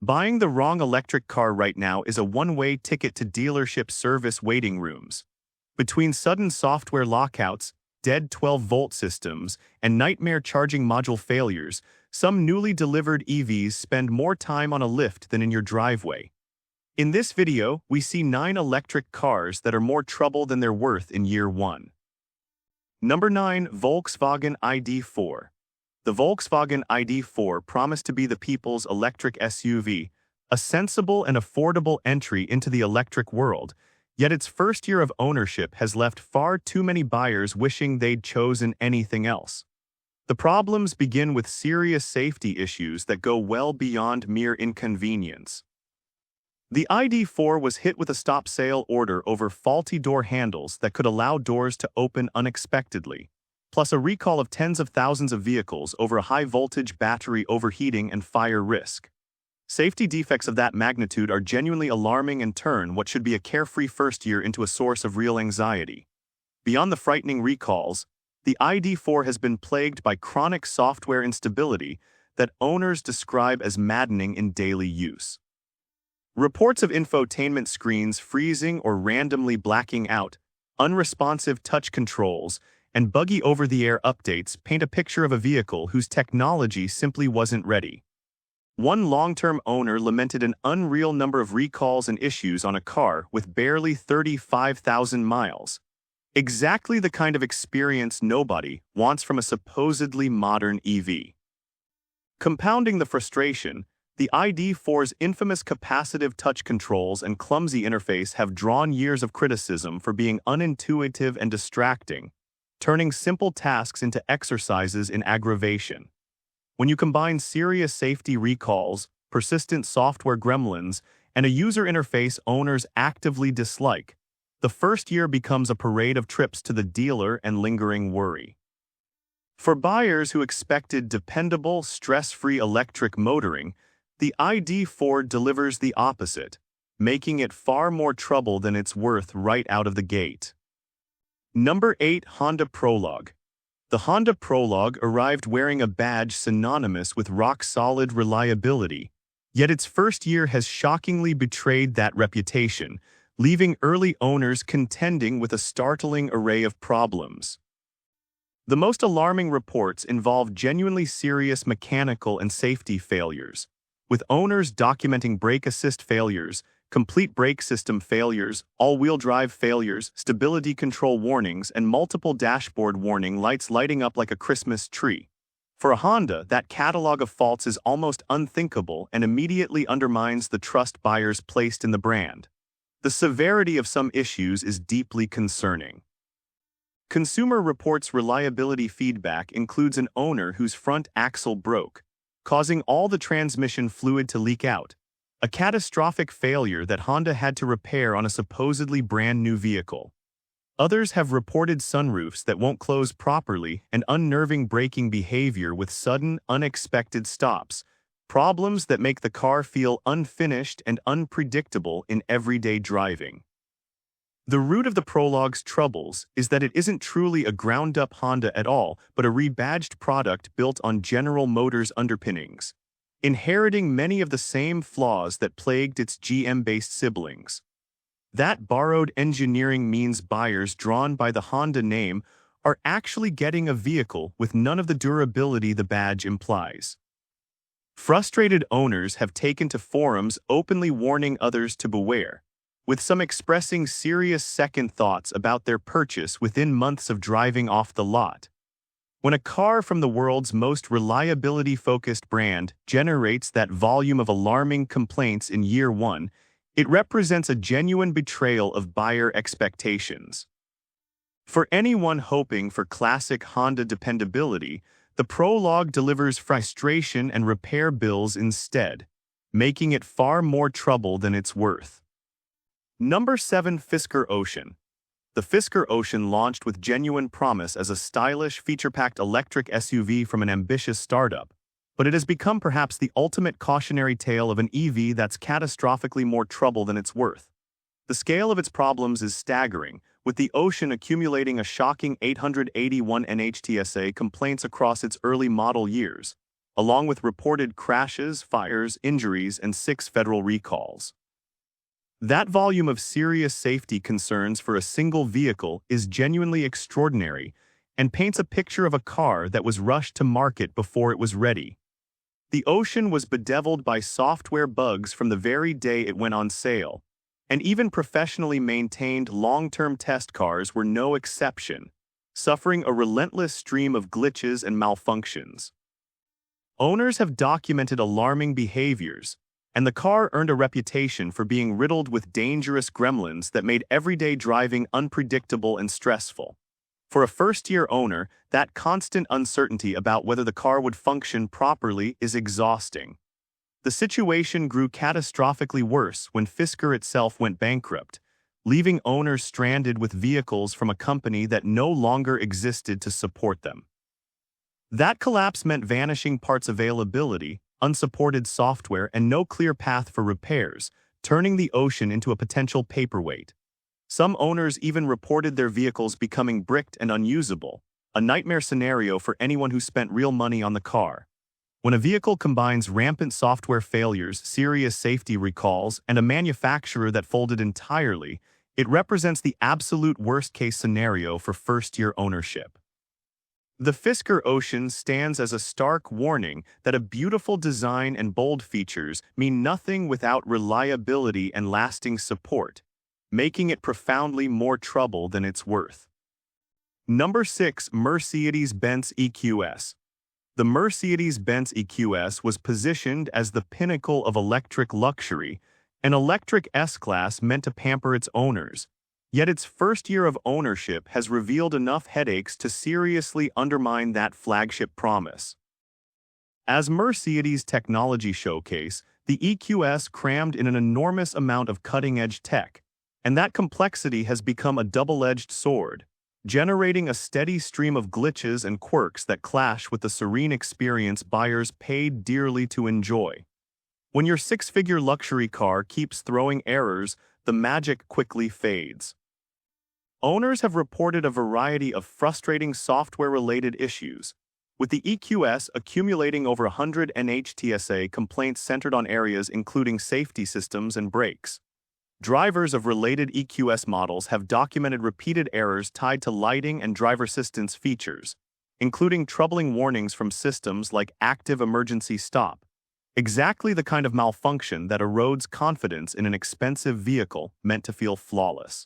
Buying the wrong electric car right now is a one-way ticket to dealership service waiting rooms. Between sudden software lockouts, dead 12-volt systems, and nightmare charging module failures, some newly delivered EVs spend more time on a lift than in your driveway. In this video, we see 9 electric cars that are more trouble than they're worth in year 1. Number 9. Volkswagen ID.4. The Volkswagen ID.4 promised to be the people's electric SUV, a sensible and affordable entry into the electric world, yet its first year of ownership has left far too many buyers wishing they'd chosen anything else. The problems begin with serious safety issues that go well beyond mere inconvenience. The ID.4 was hit with a stop sale order over faulty door handles that could allow doors to open unexpectedly, plus a recall of tens of thousands of vehicles over a high-voltage battery overheating and fire risk. Safety defects of that magnitude are genuinely alarming and turn what should be a carefree first year into a source of real anxiety. Beyond the frightening recalls, the ID.4 has been plagued by chronic software instability that owners describe as maddening in daily use. Reports of infotainment screens freezing or randomly blacking out, unresponsive touch controls, and buggy over-the-air updates paint a picture of a vehicle whose technology simply wasn't ready. One long-term owner lamented an unreal number of recalls and issues on a car with barely 35,000 miles. Exactly the kind of experience nobody wants from a supposedly modern EV. Compounding the frustration, the ID.4's infamous capacitive touch controls and clumsy interface have drawn years of criticism for being unintuitive and distracting, turning simple tasks into exercises in aggravation. When you combine serious safety recalls, persistent software gremlins, and a user interface owners actively dislike, the first year becomes a parade of trips to the dealer and lingering worry. For buyers who expected dependable, stress-free electric motoring, the ID.4 delivers the opposite, making it far more trouble than it's worth right out of the gate. Number 8. Honda Prologue. The Honda Prologue arrived wearing a badge synonymous with rock-solid reliability, yet its first year has shockingly betrayed that reputation, leaving early owners contending with a startling array of problems. The most alarming reports involve genuinely serious mechanical and safety failures, with owners documenting brake assist failures, complete brake system failures, all-wheel drive failures, stability control warnings, and multiple dashboard warning lights lighting up like a Christmas tree. For a Honda, that catalog of faults is almost unthinkable and immediately undermines the trust buyers placed in the brand. The severity of some issues is deeply concerning. Consumer Reports reliability feedback includes an owner whose front axle broke, causing all the transmission fluid to leak out, a catastrophic failure that Honda had to repair on a supposedly brand-new vehicle. Others have reported sunroofs that won't close properly and unnerving braking behavior with sudden, unexpected stops, problems that make the car feel unfinished and unpredictable in everyday driving. The root of the Prologue's troubles is that it isn't truly a ground-up Honda at all, but a rebadged product built on General Motors underpinnings, inheriting many of the same flaws that plagued its GM-based siblings. That borrowed engineering means buyers drawn by the Honda name are actually getting a vehicle with none of the durability the badge implies. Frustrated owners have taken to forums openly warning others to beware, with some expressing serious second thoughts about their purchase within months of driving off the lot. When a car from the world's most reliability-focused brand generates that volume of alarming complaints in year 1, it represents a genuine betrayal of buyer expectations. For anyone hoping for classic Honda dependability, the Prologue delivers frustration and repair bills instead, making it far more trouble than it's worth. Number 7. Fisker Ocean. The Fisker Ocean launched with genuine promise as a stylish, feature-packed electric SUV from an ambitious startup, but it has become perhaps the ultimate cautionary tale of an EV that's catastrophically more trouble than it's worth. The scale of its problems is staggering, with the Ocean accumulating a shocking 881 NHTSA complaints across its early model years, along with reported crashes, fires, injuries, and 6 federal recalls. That volume of serious safety concerns for a single vehicle is genuinely extraordinary and paints a picture of a car that was rushed to market before it was ready. The Ocean was bedeviled by software bugs from the very day it went on sale, and even professionally maintained long-term test cars were no exception, suffering a relentless stream of glitches and malfunctions. Owners have documented alarming behaviors, and the car earned a reputation for being riddled with dangerous gremlins that made everyday driving unpredictable and stressful. For a first-year owner, that constant uncertainty about whether the car would function properly is exhausting. The situation grew catastrophically worse when Fisker itself went bankrupt, leaving owners stranded with vehicles from a company that no longer existed to support them. That collapse meant vanishing parts availability, unsupported software, and no clear path for repairs, turning the Ocean into a potential paperweight. Some owners even reported their vehicles becoming bricked and unusable, a nightmare scenario for anyone who spent real money on the car. When a vehicle combines rampant software failures, serious safety recalls, and a manufacturer that folded entirely, it represents the absolute worst-case scenario for first-year ownership. The Fisker Ocean stands as a stark warning that a beautiful design and bold features mean nothing without reliability and lasting support, making it profoundly more trouble than it's worth. Number 6. Mercedes-Benz EQS. The Mercedes-Benz EQS was positioned as the pinnacle of electric luxury, an electric S-Class meant to pamper its owners. Yet its first year of ownership has revealed enough headaches to seriously undermine that flagship promise. As Mercedes' technology showcase, the EQS crammed in an enormous amount of cutting-edge tech, and that complexity has become a double-edged sword, generating a steady stream of glitches and quirks that clash with the serene experience buyers paid dearly to enjoy. When your 6-figure luxury car keeps throwing errors, the magic quickly fades. Owners have reported a variety of frustrating software-related issues, with the EQS accumulating over 100 NHTSA complaints centered on areas including safety systems and brakes. Drivers of related EQS models have documented repeated errors tied to lighting and driver assistance features, including troubling warnings from systems like active emergency stop, exactly the kind of malfunction that erodes confidence in an expensive vehicle meant to feel flawless.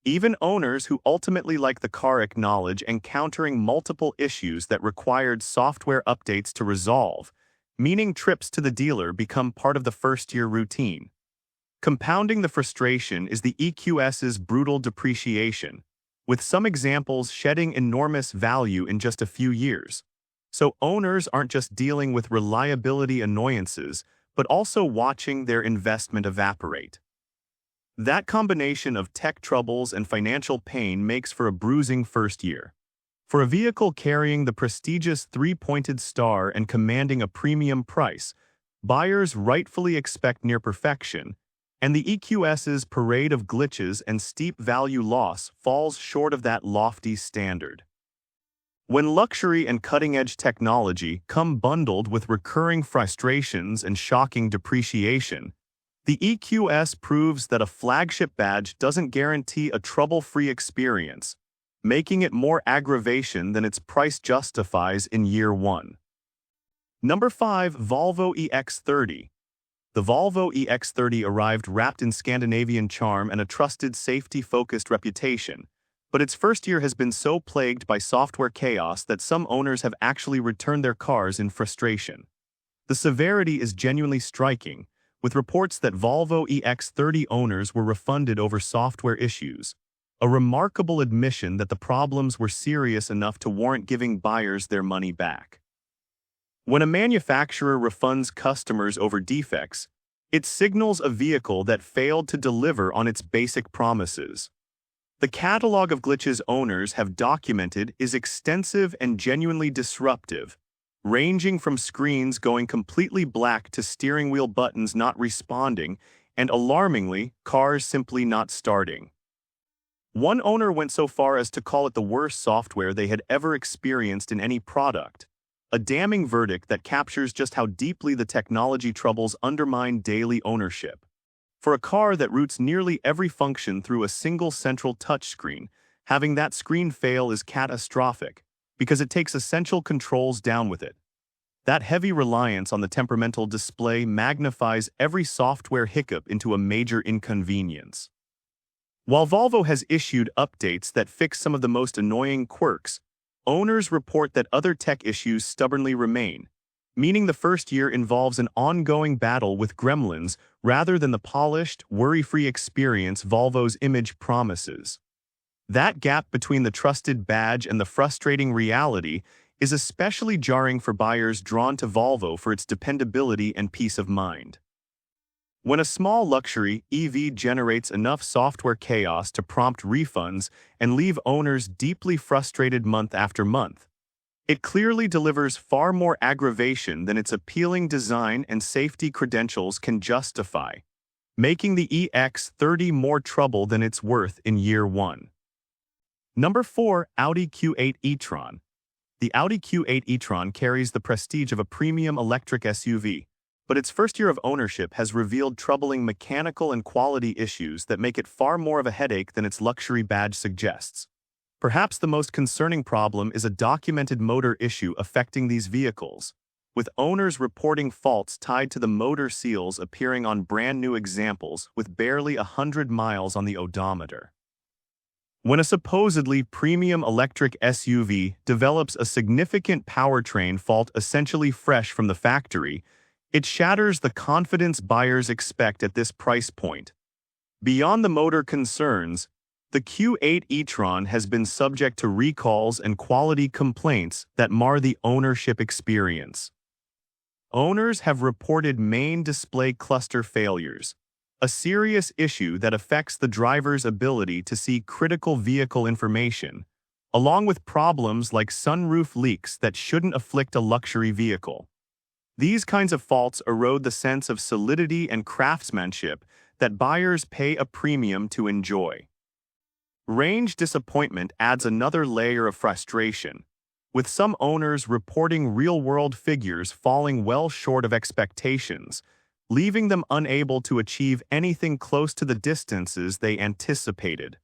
Even owners who ultimately like the car acknowledge encountering multiple issues that required software updates to resolve, meaning trips to the dealer become part of the first-year routine. Compounding the frustration is the EQS's brutal depreciation, with some examples shedding enormous value in just a few years. So owners aren't just dealing with reliability annoyances, but also watching their investment evaporate. That combination of tech troubles and financial pain makes for a bruising first year. For a vehicle carrying the prestigious 3-pointed star and commanding a premium price, buyers rightfully expect near perfection, and the EQS's parade of glitches and steep value loss falls short of that lofty standard. When luxury and cutting-edge technology come bundled with recurring frustrations and shocking depreciation, the EQS proves that a flagship badge doesn't guarantee a trouble-free experience, making it more aggravation than its price justifies in year one. Number 5. Volvo EX30. The Volvo EX30 arrived wrapped in Scandinavian charm and a trusted safety-focused reputation, but its first year has been so plagued by software chaos that some owners have actually returned their cars in frustration. The severity is genuinely striking, with reports that Volvo EX30 owners were refunded over software issues, a remarkable admission that the problems were serious enough to warrant giving buyers their money back. When a manufacturer refunds customers over defects, it signals a vehicle that failed to deliver on its basic promises. The catalog of glitches owners have documented is extensive and genuinely disruptive, ranging from screens going completely black to steering wheel buttons not responding, and alarmingly, cars simply not starting. One owner went so far as to call it the worst software they had ever experienced in any product, a damning verdict that captures just how deeply the technology troubles undermine daily ownership. For a car that routes nearly every function through a single central touchscreen, having that screen fail is catastrophic, because it takes essential controls down with it. That heavy reliance on the temperamental display magnifies every software hiccup into a major inconvenience. While Volvo has issued updates that fix some of the most annoying quirks, owners report that other tech issues stubbornly remain, meaning the first year involves an ongoing battle with gremlins rather than the polished, worry-free experience Volvo's image promises. That gap between the trusted badge and the frustrating reality is especially jarring for buyers drawn to Volvo for its dependability and peace of mind. When a small luxury EV generates enough software chaos to prompt refunds and leave owners deeply frustrated month after month, it clearly delivers far more aggravation than its appealing design and safety credentials can justify, making the EX30 more trouble than it's worth in year one. Number 4. Audi Q8 e-tron. The Audi Q8 e-tron carries the prestige of a premium electric SUV, but its first year of ownership has revealed troubling mechanical and quality issues that make it far more of a headache than its luxury badge suggests. Perhaps the most concerning problem is a documented motor issue affecting these vehicles, with owners reporting faults tied to the motor seals appearing on brand-new examples with barely 100 miles on the odometer. When a supposedly premium electric SUV develops a significant powertrain fault essentially fresh from the factory, it shatters the confidence buyers expect at this price point. Beyond the motor concerns, the Q8 e-tron has been subject to recalls and quality complaints that mar the ownership experience. Owners have reported main display cluster failures, a serious issue that affects the driver's ability to see critical vehicle information, along with problems like sunroof leaks that shouldn't afflict a luxury vehicle. These kinds of faults erode the sense of solidity and craftsmanship that buyers pay a premium to enjoy. Range disappointment adds another layer of frustration, with some owners reporting real-world figures falling well short of expectations, leaving them unable to achieve anything close to the distances they anticipated.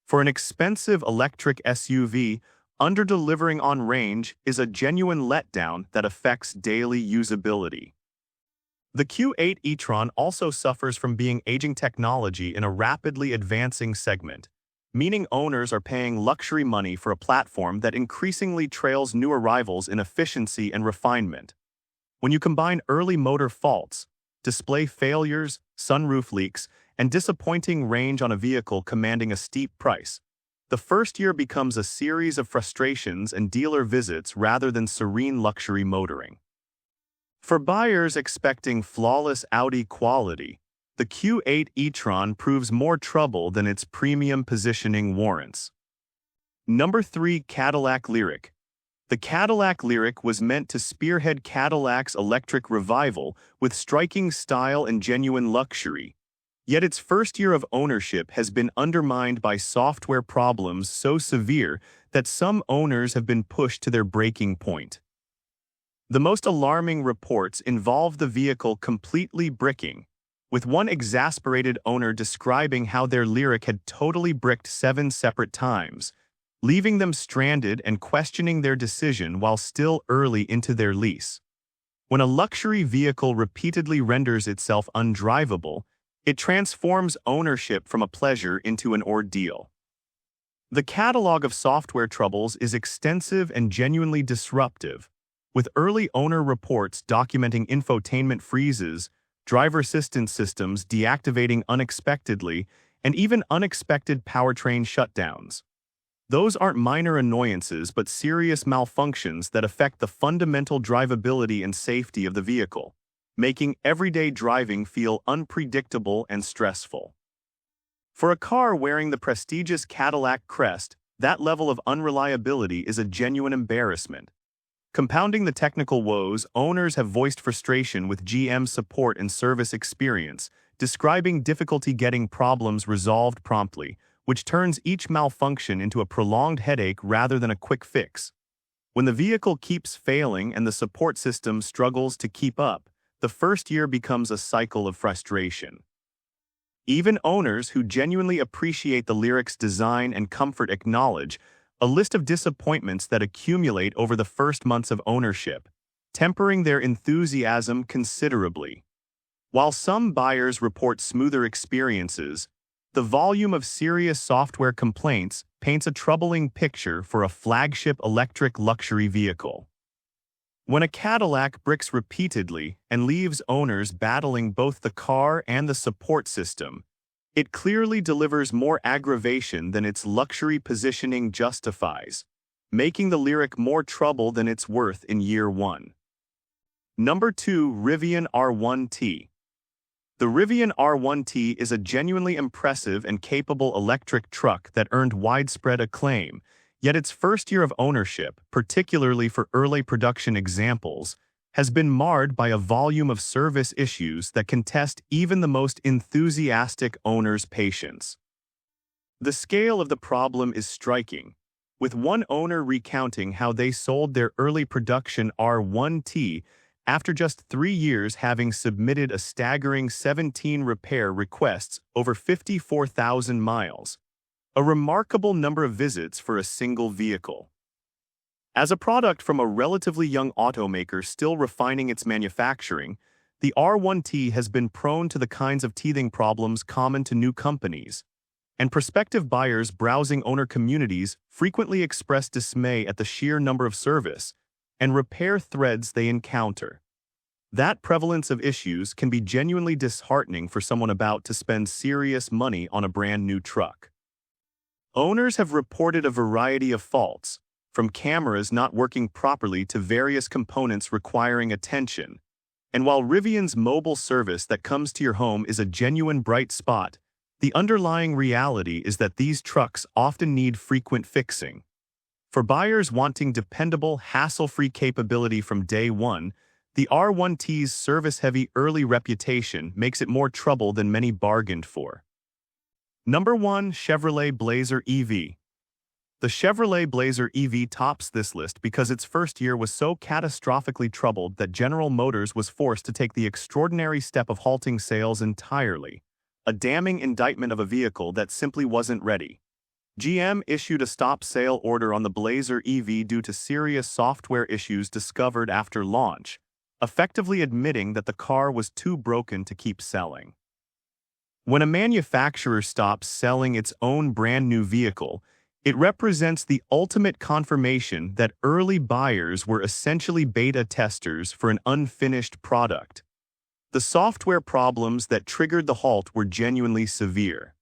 For an expensive electric SUV, under-delivering on range is a genuine letdown that affects daily usability. The Q8 e-tron also suffers from being aging technology in a rapidly advancing segment, meaning owners are paying luxury money for a platform that increasingly trails new arrivals in efficiency and refinement. When you combine early motor faults, display failures, sunroof leaks, and disappointing range on a vehicle commanding a steep price, the first year becomes a series of frustrations and dealer visits rather than serene luxury motoring. For buyers expecting flawless Audi quality, the Q8 e-tron proves more trouble than its premium positioning warrants. Number 3. Cadillac Lyriq. The Cadillac Lyriq was meant to spearhead Cadillac's electric revival with striking style and genuine luxury, yet its first year of ownership has been undermined by software problems so severe that some owners have been pushed to their breaking point. The most alarming reports involve the vehicle completely bricking, with one exasperated owner describing how their Lyriq had totally bricked 7 separate times, leaving them stranded and questioning their decision while still early into their lease. When a luxury vehicle repeatedly renders itself undrivable, it transforms ownership from a pleasure into an ordeal. The catalog of software troubles is extensive and genuinely disruptive, with early owner reports documenting infotainment freezes, driver assistance systems deactivating unexpectedly, and even unexpected powertrain shutdowns. Those aren't minor annoyances but serious malfunctions that affect the fundamental drivability and safety of the vehicle, making everyday driving feel unpredictable and stressful. For a car wearing the prestigious Cadillac crest, that level of unreliability is a genuine embarrassment. Compounding the technical woes, owners have voiced frustration with GM's support and service experience, describing difficulty getting problems resolved promptly, which turns each malfunction into a prolonged headache rather than a quick fix. When the vehicle keeps failing and the support system struggles to keep up, the first year becomes a cycle of frustration. Even owners who genuinely appreciate the Lyriq's design and comfort acknowledge a list of disappointments that accumulate over the first months of ownership, tempering their enthusiasm considerably. While some buyers report smoother experiences, the volume of serious software complaints paints a troubling picture for a flagship electric luxury vehicle. When a Cadillac bricks repeatedly and leaves owners battling both the car and the support system, it clearly delivers more aggravation than its luxury positioning justifies, making the Lyriq more trouble than it's worth in year one. Number 2. Rivian R1T. The Rivian R1T is a genuinely impressive and capable electric truck that earned widespread acclaim, yet its first year of ownership, particularly for early production examples, has been marred by a volume of service issues that can test even the most enthusiastic owner's patience. The scale of the problem is striking, with one owner recounting how they sold their early production R1T after just 3 years, having submitted a staggering 17 repair requests over 54,000 miles, a remarkable number of visits for a single vehicle. As a product from a relatively young automaker still refining its manufacturing, the R1T has been prone to the kinds of teething problems common to new companies, and prospective buyers browsing owner communities frequently express dismay at the sheer number of service and repair threads they encounter. That prevalence of issues can be genuinely disheartening for someone about to spend serious money on a brand new truck. Owners have reported a variety of faults, from cameras not working properly to various components requiring attention. And while Rivian's mobile service that comes to your home is a genuine bright spot, the underlying reality is that these trucks often need frequent fixing. For buyers wanting dependable, hassle-free capability from day one, the R1T's service-heavy early reputation makes it more trouble than many bargained for. Number 1. Chevrolet Blazer EV. The Chevrolet Blazer EV tops this list because its first year was so catastrophically troubled that General Motors was forced to take the extraordinary step of halting sales entirely, a damning indictment of a vehicle that simply wasn't ready. GM issued a stop sale order on the Blazer EV due to serious software issues discovered after launch, effectively admitting that the car was too broken to keep selling. When a manufacturer stops selling its own brand new vehicle, it represents the ultimate confirmation that early buyers were essentially beta testers for an unfinished product. The software problems that triggered the halt were genuinely severe.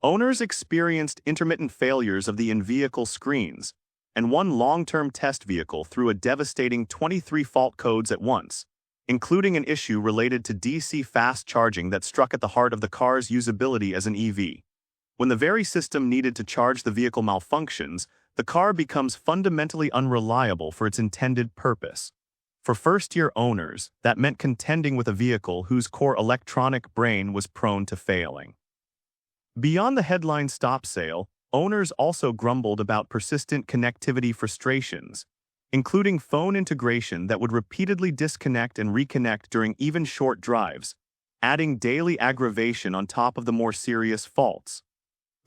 Owners experienced intermittent failures of the in-vehicle screens, and one long-term test vehicle threw a devastating 23 fault codes at once, including an issue related to DC fast charging that struck at the heart of the car's usability as an EV. When the very system needed to charge the vehicle malfunctions, the car becomes fundamentally unreliable for its intended purpose. For first-year owners, that meant contending with a vehicle whose core electronic brain was prone to failing. Beyond the headline stop sale, owners also grumbled about persistent connectivity frustrations, including phone integration that would repeatedly disconnect and reconnect during even short drives, adding daily aggravation on top of the more serious faults.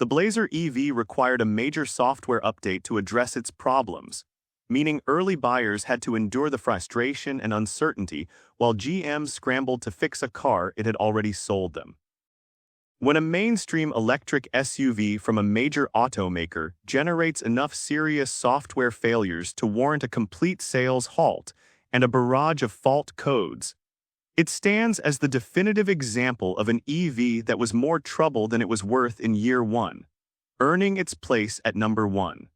The Blazer EV required a major software update to address its problems, meaning early buyers had to endure the frustration and uncertainty while GM scrambled to fix a car it had already sold them. When a mainstream electric SUV from a major automaker generates enough serious software failures to warrant a complete sales halt and a barrage of fault codes, it stands as the definitive example of an EV that was more trouble than it was worth in year one, earning its place at number 1.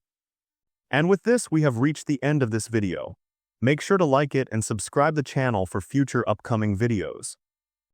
And with this, we have reached the end of this video. Make sure to like it and subscribe the channel for future upcoming videos.